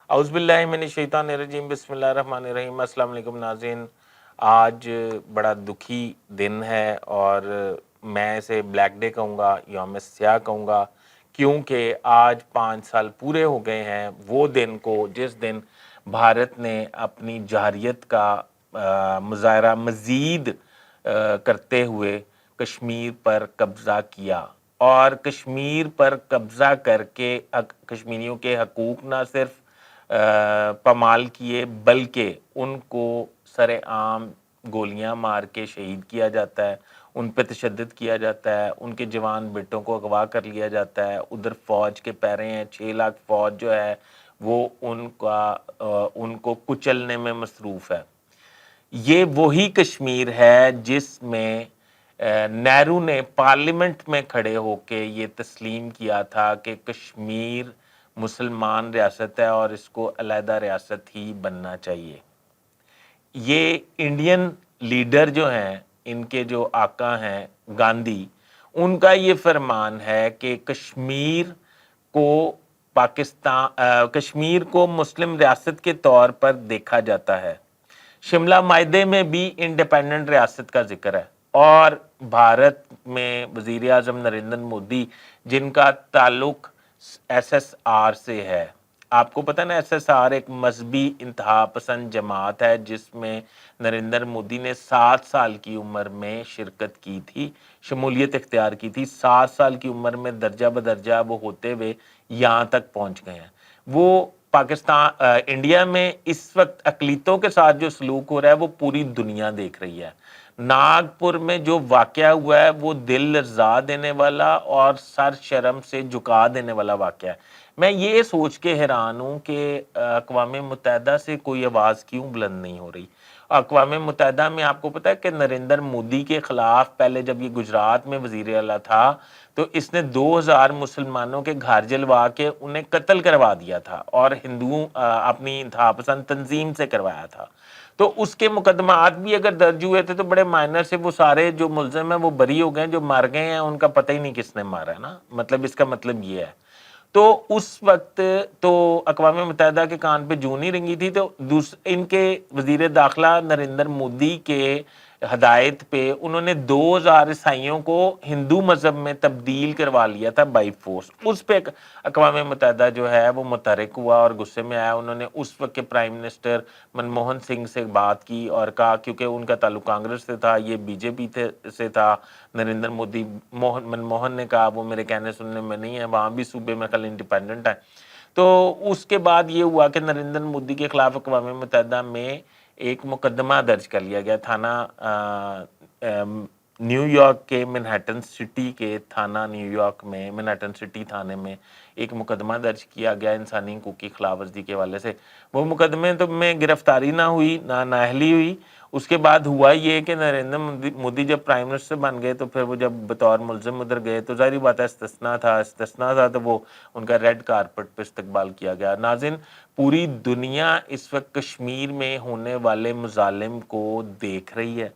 اعوذ باللہ من الشیطان الرجیم، بسم اللہ الرحمن الرحیم۔ السلام علیکم ناظرین، آج بڑا دکھی دن ہے اور میں اسے بلیک ڈے کہوں گا، یوم سیاہ کہوں گا، کیونکہ آج 5 سال پورے ہو گئے ہیں وہ دن کو جس دن بھارت نے اپنی جارحیت کا مظاہرہ مزید کرتے ہوئے کشمیر پر قبضہ کیا، اور کشمیر پر قبضہ کر کے کشمیریوں کے حقوق نہ صرف پامال کیے بلکہ ان کو سر عام گولیاں مار کے شہید کیا جاتا ہے، ان پہ تشدد کیا جاتا ہے، ان کے جوان بیٹوں کو اغوا کر لیا جاتا ہے، ادھر فوج کے پیرے ہیں، 6 لاکھ فوج جو ہے وہ ان کو کچلنے میں مصروف ہے۔ یہ وہی کشمیر ہے جس میں نہرو نے پارلیمنٹ میں کھڑے ہو کے یہ تسلیم کیا تھا کہ کشمیر مسلمان ریاست ہے اور اس کو علیحدہ ریاست ہی بننا چاہیے۔ یہ انڈین لیڈر جو ہیں، ان کے جو آقا ہیں گاندھی، ان کا یہ فرمان ہے کہ کشمیر کو مسلم ریاست کے طور پر دیکھا جاتا ہے۔ شملہ معاہدے میں بھی انڈیپینڈنٹ ریاست کا ذکر ہے، اور بھارت میں وزیر اعظم نریندر مودی جن کا تعلق ایس ایس آر سے ہے، آپ کو پتہ نا ایس ایس آر ایک مذہبی انتہا پسند جماعت ہے جس میں نریندر مودی نے 7 سال کی عمر میں شرکت کی تھی، شمولیت اختیار کی تھی۔ 7 سال کی عمر میں درجہ بدرجہ وہ ہوتے ہوئے یہاں تک پہنچ گئے ہیں۔ وہ انڈیا میں اس وقت اقلیتوں کے ساتھ جو سلوک ہو رہا ہے وہ پوری دنیا دیکھ رہی ہے۔ ناگپور میں جو واقعہ ہوا ہے وہ دل لرزا دینے والا اور سر شرم سے جھکا دینے والا واقعہ ہے۔ میں یہ سوچ کے حیران ہوں کہ اقوام متحدہ سے کوئی آواز کیوں بلند نہیں ہو رہی۔ اقوام متحدہ میں آپ کو پتہ ہے کہ نریندر مودی کے خلاف پہلے جب یہ گجرات میں وزیر اعلیٰ تھا تو اس نے 2000 مسلمانوں کے گھر جلوا کے انہیں قتل کروا دیا تھا، اور اپنی انتہا پسند تنظیم سے کروایا تھا۔ تو اس کے مقدمات بھی اگر درج ہوئے تھے تو بڑے مائنر سے، وہ سارے جو ملزم ہیں وہ بری ہو گئے، جو مر گئے ہیں ان کا پتہ ہی نہیں کس نے مارا ہے نا، مطلب اس کا مطلب یہ ہے۔ تو اس وقت تو اقوام متحدہ کے کان پہ جوں نہیں رنگی تھی، تو ان کے وزیر داخلہ نریندر مودی کے ہدایت پہ انہوں نے 2000 عیسائیوں کو ہندو مذہب میں تبدیل کروا لیا تھا بائی فورس۔ اس پہ اقوام متحدہ جو ہے وہ متحرک ہوا اور غصے میں آیا۔ انہوں نے اس وقت کے پرائم منسٹر منموہن سنگھ سے بات کی اور کہا، کیونکہ ان کا تعلق کانگریس سے تھا، یہ بی جے پی سے تھا، نریندر مودی منموہن نے کہا وہ میرے کہنے سننے میں نہیں ہے، وہاں بھی صوبے میں کل انڈیپینڈنٹ ہے۔ تو اس کے بعد یہ ہوا کہ نریندر مودی کے خلاف اقوام متحدہ میں ایک مقدمہ درج کر لیا گیا۔ تھانہ نیو یارک کے منہٹن سٹی کے تھانہ نیو یارک میں منہٹن سٹی تھانے میں ایک مقدمہ درج کیا گیا انسانی حقوق کی خلاف ورزی کے حوالے سے۔ وہ مقدمے تو میں گرفتاری نہ ہوئی، نہ نااہلی ہوئی۔ اس کے بعد ہوا یہ کہ نریندر مودی جب پرائم منسٹر بن گئے تو پھر وہ جب بطور ملزم ادھر گئے تو ظاہری بات ہے استثناء تھا تو وہ ان کا ریڈ کارپٹ پہ استقبال کیا گیا۔ ناظرین، پوری دنیا اس وقت کشمیر میں ہونے والے مظالم کو دیکھ رہی ہے،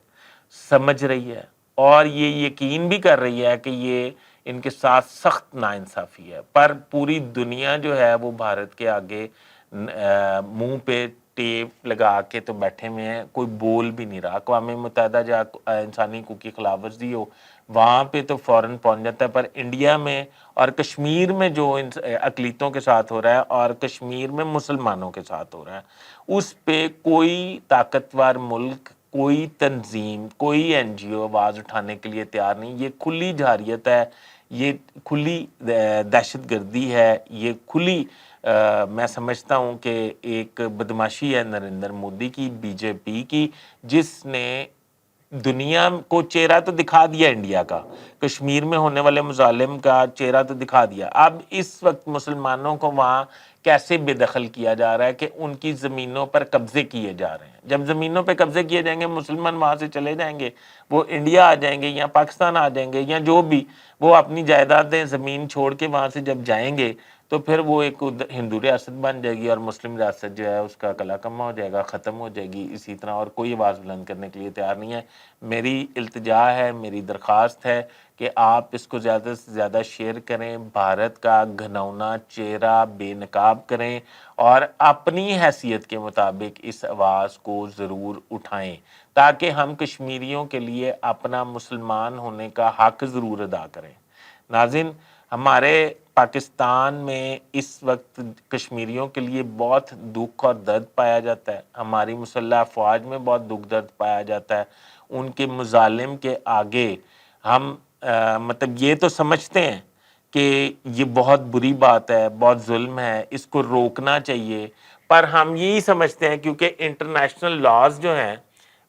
سمجھ رہی ہے، اور یہ یقین بھی کر رہی ہے کہ یہ ان کے ساتھ سخت ناانصافی ہے، پر پوری دنیا جو ہے وہ بھارت کے آگے منہ پہ ٹیپ لگا کے تو بیٹھے ہوئے ہیں، کوئی بول بھی نہیں رہا۔ اقوام متحدہ جہاں انسانی حقوق کی خلاف ورزی ہو وہاں پہ تو فوراً پہنچ جاتا ہے، پر انڈیا میں اور کشمیر میں جو اقلیتوں کے ساتھ ہو رہا ہے اور کشمیر میں مسلمانوں کے ساتھ ہو رہا ہے، اس پہ کوئی طاقتور ملک، کوئی تنظیم، کوئی این جی او آواز اٹھانے کے لیے تیار نہیں۔ یہ کھلی جارحیت ہے، یہ کھلی دہشت گردی ہے، یہ کھلی میں سمجھتا ہوں کہ ایک بدماشی ہے نریندر مودی کی، بی جے پی کی، جس نے دنیا کو چہرہ تو دکھا دیا انڈیا کا، کشمیر میں ہونے والے مظالم کا چہرہ تو دکھا دیا۔ اب اس وقت مسلمانوں کو وہاں کیسے بے دخل کیا جا رہا ہے کہ ان کی زمینوں پر قبضے کیے جا رہے ہیں۔ جب زمینوں پہ قبضے کیے جائیں گے، مسلمان وہاں سے چلے جائیں گے، وہ انڈیا آ جائیں گے یا پاکستان آ جائیں گے یا جو بھی، وہ اپنی جائیدادیں زمین چھوڑ کے وہاں سے جب جائیں گے تو پھر وہ ایک ہندو ریاست بن جائے گی اور مسلم ریاست جو ہے اس کا کلا کما ہو جائے گا، ختم ہو جائے گی اسی طرح، اور کوئی آواز بلند کرنے کے لیے تیار نہیں ہے۔ میری التجا ہے، میری درخواست ہے کہ آپ اس کو زیادہ سے زیادہ شیئر کریں، بھارت کا گھنونا چہرہ بے نقاب کریں اور اپنی حیثیت کے مطابق اس آواز کو ضرور اٹھائیں تاکہ ہم کشمیریوں کے لیے اپنا مسلمان ہونے کا حق ضرور ادا کریں۔ ناظرین، ہمارے پاکستان میں اس وقت کشمیریوں کے لیے بہت دکھ اور درد پایا جاتا ہے، ہماری مسلح افواج میں بہت دکھ درد پایا جاتا ہے۔ ان کے مظالم کے آگے ہم مطلب یہ تو سمجھتے ہیں کہ یہ بہت بری بات ہے، بہت ظلم ہے، اس کو روکنا چاہیے، پر ہم یہی سمجھتے ہیں کیونکہ انٹرنیشنل لاز جو ہیں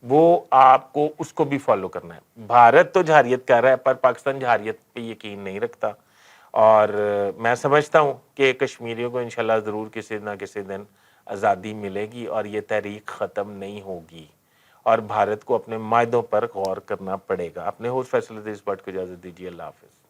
وہ آپ کو اس کو بھی فالو کرنا ہے۔ بھارت تو جارحیت کر رہا ہے پر پاکستان جارحیت پہ یقین نہیں رکھتا، اور میں سمجھتا ہوں کہ کشمیریوں کو انشاءاللہ ضرور کسی نہ کسی دن آزادی ملے گی اور یہ تحریک ختم نہیں ہوگی، اور بھارت کو اپنے معاہدوں پر غور کرنا پڑے گا۔ اپنے ہوسٹ فیصلہ اس بات کو اجازت دیجیے، اللہ حافظ۔